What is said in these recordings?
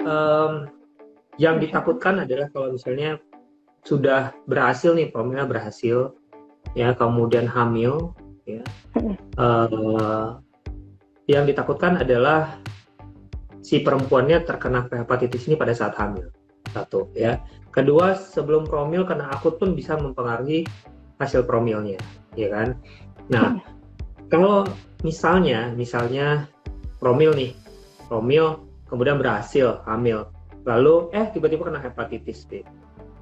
em, yang ditakutkan adalah kalau misalnya sudah berhasil nih, promilnya berhasil, ya, kemudian hamil, ya. Eh, yang ditakutkan adalah si perempuannya terkena hepatitis ini pada saat hamil. Satu, ya. Kedua, sebelum promil kena akut pun bisa mempengaruhi hasil promilnya, ya kan? Nah, kalau misalnya promil kemudian berhasil hamil, lalu tiba-tiba kena hepatitis B,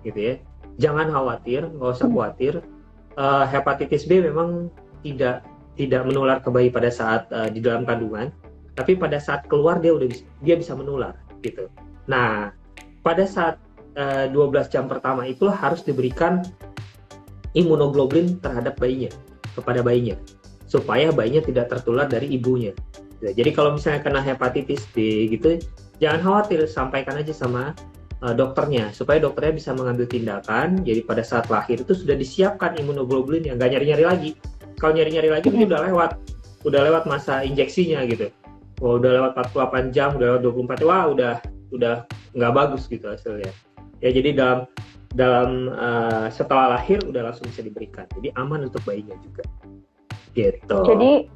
gitu ya. Jangan khawatir, nggak usah khawatir. Hepatitis B memang tidak menular ke bayi pada saat di dalam kandungan, tapi pada saat keluar dia bisa menular, gitu. Nah, pada saat 12 jam pertama itu harus diberikan imunoglobulin kepada bayinya, supaya bayinya tidak tertular dari ibunya. Jadi kalau misalnya kena hepatitis B gitu, jangan khawatir, sampaikan aja sama dokternya, supaya dokternya bisa mengambil tindakan. Jadi pada saat lahir itu sudah disiapkan imunoglobulin yang nggak nyari-nyari lagi. Kalau nyari-nyari lagi ini udah lewat masa injeksinya gitu. Wah, udah lewat 48 jam, udah lewat 24, wah udah nggak bagus gitu hasilnya. Ya, jadi dalam setelah lahir udah langsung bisa diberikan. Jadi aman untuk bayinya juga. Gitu. Jadi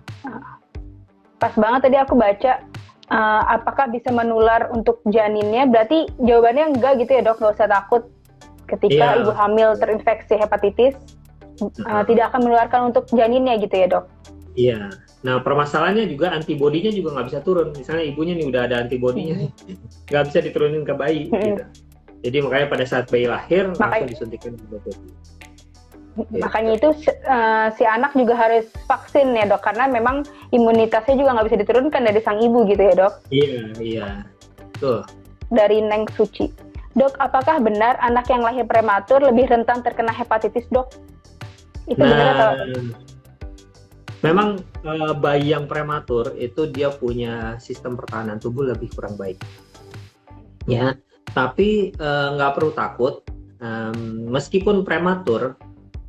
pas banget tadi aku baca apakah bisa menular untuk janinnya, berarti jawabannya enggak gitu ya dok, nggak usah takut ketika ibu hamil terinfeksi hepatitis, tidak akan menularkan untuk janinnya gitu ya dok? Iya, nah permasalahannya juga antibodinya juga nggak bisa turun, misalnya ibunya nih udah ada antibodinya, nggak bisa diturunin ke bayi gitu. Jadi makanya pada saat bayi lahir langsung disuntikin antibodi. Makanya itu si anak juga harus vaksin ya dok, karena memang imunitasnya juga nggak bisa diturunkan dari sang ibu gitu ya dok? Iya, tuh. Dari Neng Suci. Dok, apakah benar anak yang lahir prematur lebih rentan terkena hepatitis dok? Itu benar atau? Memang bayi yang prematur itu dia punya sistem pertahanan tubuh lebih kurang baik. Ya, tapi nggak perlu takut. Meskipun prematur,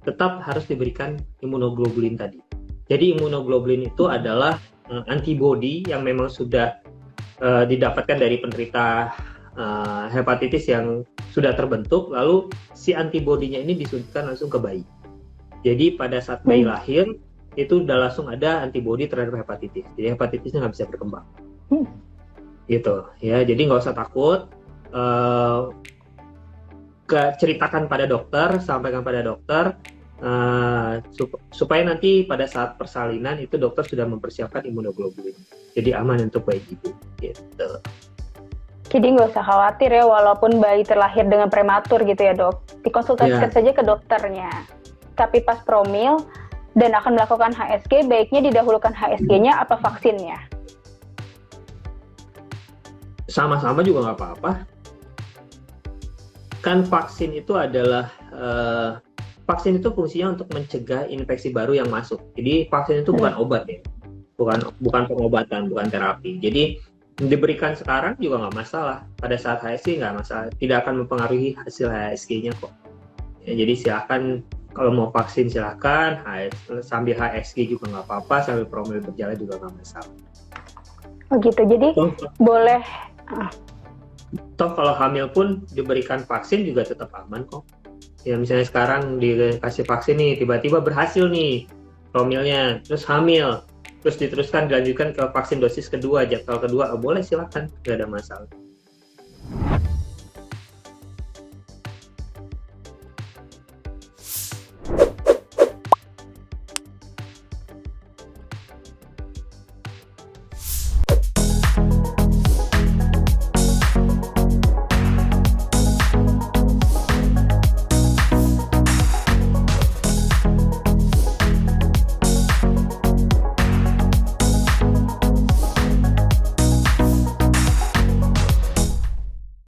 tetap harus diberikan imunoglobulin tadi. Jadi imunoglobulin itu adalah antibodi yang memang sudah didapatkan dari penderita hepatitis yang sudah terbentuk, lalu si antibodinya ini disuntikan langsung ke bayi. Jadi pada saat bayi lahir, itu udah langsung ada antibodi terhadap hepatitis. Jadi hepatitisnya nggak bisa berkembang. Gitu, ya. Jadi nggak usah takut. Ceritakan pada dokter, sampaikan pada dokter, supaya nanti pada saat persalinan itu dokter sudah mempersiapkan imunoglobulin, jadi aman untuk bayi ibu gitu. Jadi nggak usah khawatir ya, walaupun bayi terlahir dengan prematur gitu ya dok, dikonsultasikan saja ke dokternya. Tapi pas promil dan akan melakukan HSG, baiknya didahulukan HSG-nya apa vaksinnya? Sama-sama juga nggak apa-apa, kan vaksin itu adalah vaksin itu fungsinya untuk mencegah infeksi baru yang masuk. Jadi vaksin itu bukan obat ya, bukan pengobatan, bukan terapi. Jadi diberikan sekarang juga nggak masalah. Pada saat HSG nggak masalah, tidak akan mempengaruhi hasil HSG-nya kok. Ya, jadi silakan kalau mau vaksin silakan, sambil HSG juga nggak apa-apa, sambil promil berjalan juga nggak masalah. Oh gitu, jadi boleh. Toh kalau hamil pun diberikan vaksin juga tetap aman kok. Ya misalnya sekarang dikasih vaksin nih, tiba-tiba berhasil nih promilnya, terus hamil, terus diteruskan dilanjutkan ke vaksin dosis kedua, jadwal kedua, boleh silakan, nggak ada masalah.